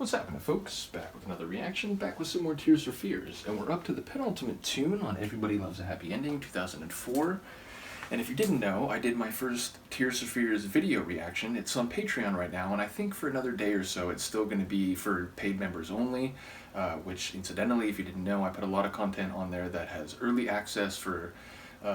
What's happening, folks? Back with another reaction, back with some more Tears for Fears, and we're up to the penultimate tune on Everybody Loves a Happy Ending, 2004. And if you didn't know, I did my first Tears for Fears video reaction. It's on Patreon right now, and I think for another day or so it's still going to be for paid members only, which incidentally, if you didn't know, I put a lot of content on there that has early access for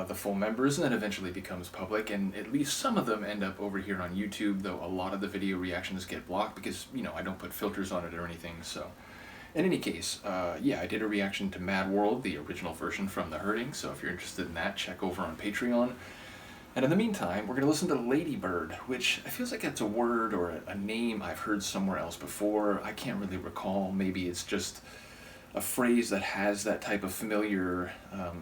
the full members, and then eventually becomes public, and at least some of them end up over here on YouTube, though a lot of the video reactions get blocked because, you know, I don't put filters on it or anything. So in any case, yeah, I did a reaction to Mad World, the original version from The Hurting, so if you're interested in that, check over on Patreon. And in the meantime, we're going to listen to Ladybird, which I feels like it's a word or a name I've heard somewhere else before. I can't really recall. Maybe it's just a phrase that has that type of familiar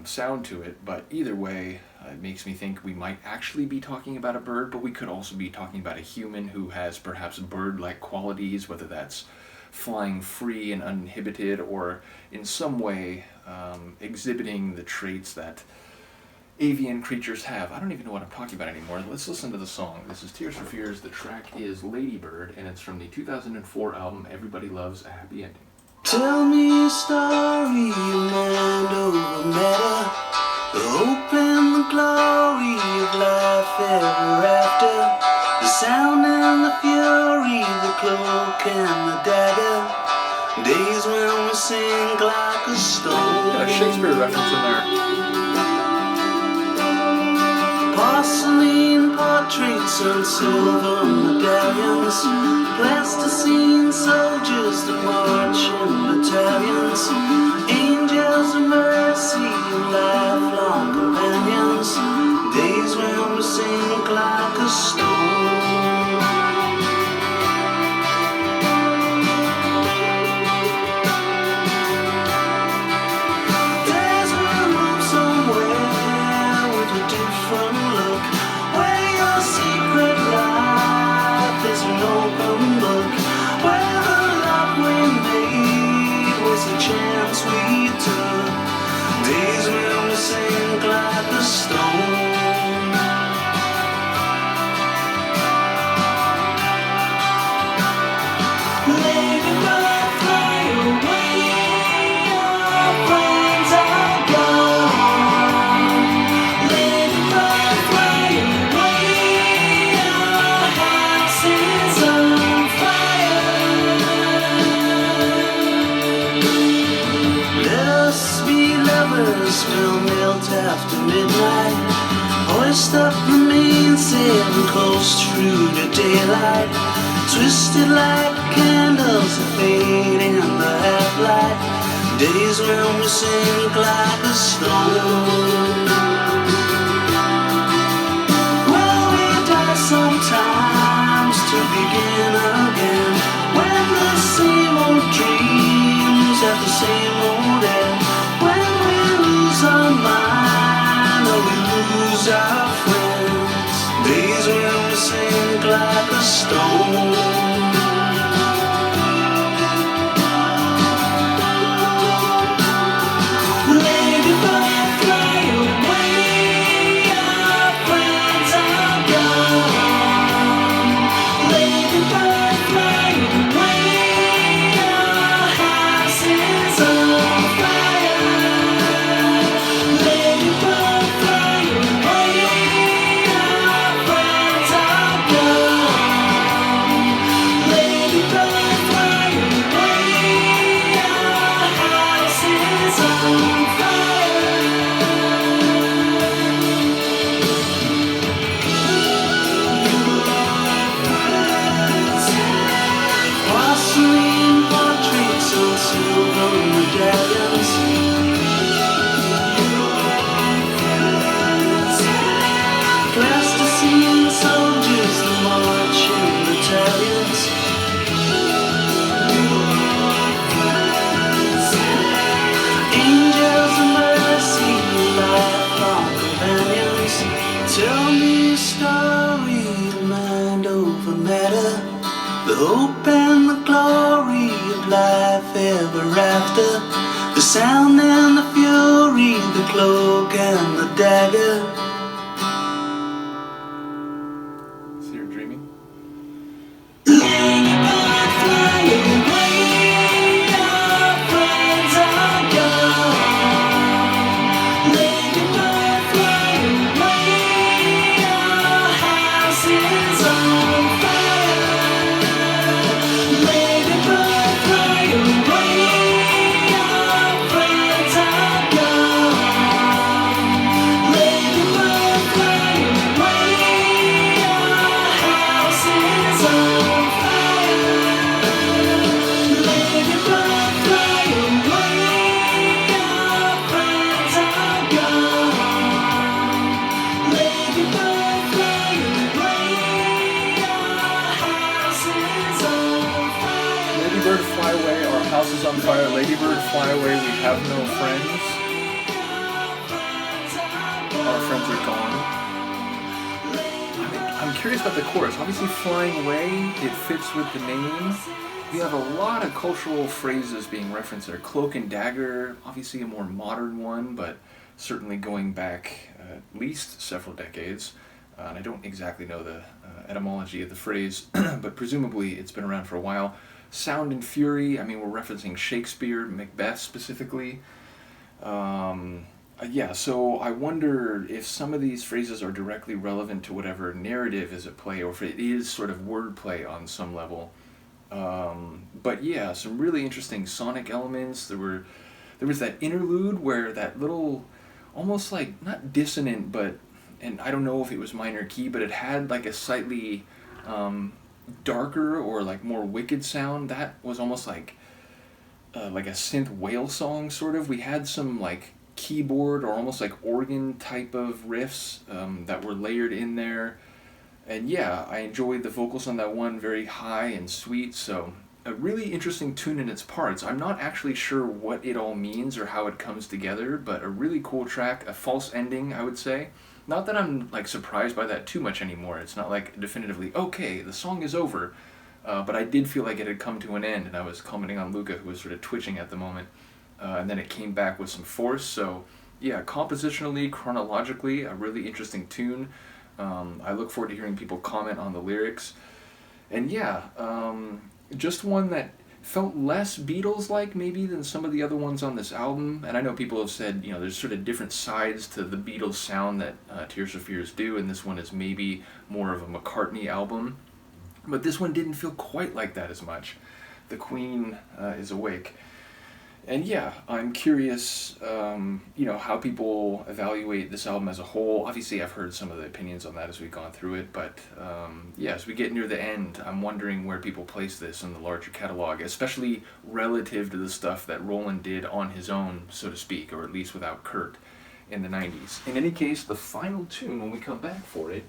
sound to it, but either way, it makes me think we might actually be talking about a bird, but we could also be talking about a human who has perhaps bird-like qualities, whether that's flying free and uninhibited, or in some way exhibiting the traits that avian creatures have. I don't even know what I'm talking about anymore. Let's listen to the song. This is Tears for Fears. The track is Ladybird, and it's from the 2004 album Everybody Loves a Happy Ending. Tell me a story, mind over matter, the hope and the glory of life ever after, the sound and the fury, the cloak and the dagger, days when we sink like a stone. Got a Shakespeare reference in there. Porcelain portraits and silver medallions, plasticine soldiers that march in battalions, angels of mercy and lifelong companions, days when we sink like a stone. Days when we move somewhere with a different look, where your secret life is an open book, where the love we made was a chance we took, days when we sink like a stone. Ladybird, fly away, our friends are gone. Ladybird, fly away, our house is on fire. Let us be lovers, we'll melt after midnight, hoist up the mainsail and coast through the daylight, twisted like candles that fade in the half-light, days when we sink like a stone. Well, we die sometimes to begin again, when the same old dreams have the same old end, when we lose our mind or we lose our friends, days when we sink like a stone. Ladybird, fly away, our friends are gone. Ladybird, fly away, our house is on fire. Ladybird, fly away, our friends are gone. Ladybird, fly away, our house is on fire. Porcelain portraits and silver medallions, plasticine soldiers that march in battalions, angels of mercy, lifelong companions. Tell me a story, mind over matter, the hope and the glory of life ever after, the sound and the fury, the cloak and the dagger. So you're dreaming? Ladybird, fly away, Ladybird, fly away, our house is on fire. Ladybird, fly away, we have no friends. Our friends are gone. I'm curious about the chorus. Obviously, flying away, it fits with the name. We have a lot of cultural phrases being referenced there. Cloak and dagger, obviously a more modern one, but certainly going back at least several decades. And I don't exactly know the etymology of the phrase, but presumably it's been around for a while. Sound and fury, I mean, we're referencing Shakespeare, Macbeth specifically. Yeah, so I wonder if some of these phrases are directly relevant to whatever narrative is at play, or if it is sort of wordplay on some level. But yeah, some really interesting sonic elements. There was that interlude where that little, almost like, not dissonant, but, and I don't know if it was minor key, but it had like a slightly darker or like more wicked sound. That was almost like a synth whale song, sort of. We had some like keyboard or almost like organ type of riffs that were layered in there. And yeah, I enjoyed the vocals on that one, very high and sweet, so a really interesting tune in its parts. I'm not actually sure what it all means or how it comes together, but a really cool track, a false ending, I would say. Not that I'm like surprised by that too much anymore. It's not like definitively, okay, the song is over, but I did feel like it had come to an end, and I was commenting on Luca, who was sort of twitching at the moment. And then it came back with some force, so yeah, compositionally, chronologically, a really interesting tune. I look forward to hearing people comment on the lyrics. And yeah, just one that felt less Beatles-like maybe than some of the other ones on this album. And I know people have said, you know, there's sort of different sides to the Beatles sound that Tears for Fears do, and this one is maybe more of a McCartney album. But this one didn't feel quite like that as much. The Queen is awake. And yeah, I'm curious, how people evaluate this album as a whole. Obviously, I've heard some of the opinions on that as we've gone through it, but as we get near the end, I'm wondering where people place this in the larger catalog, especially relative to the stuff that Roland did on his own, so to speak, or at least without Kurt in the 90s. In any case, the final tune, when we come back for it,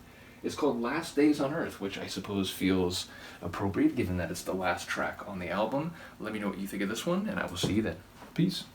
is called Last Days on Earth, which I suppose feels appropriate given that it's the last track on the album. Let me know what you think of this one, and I will see you then. Peace.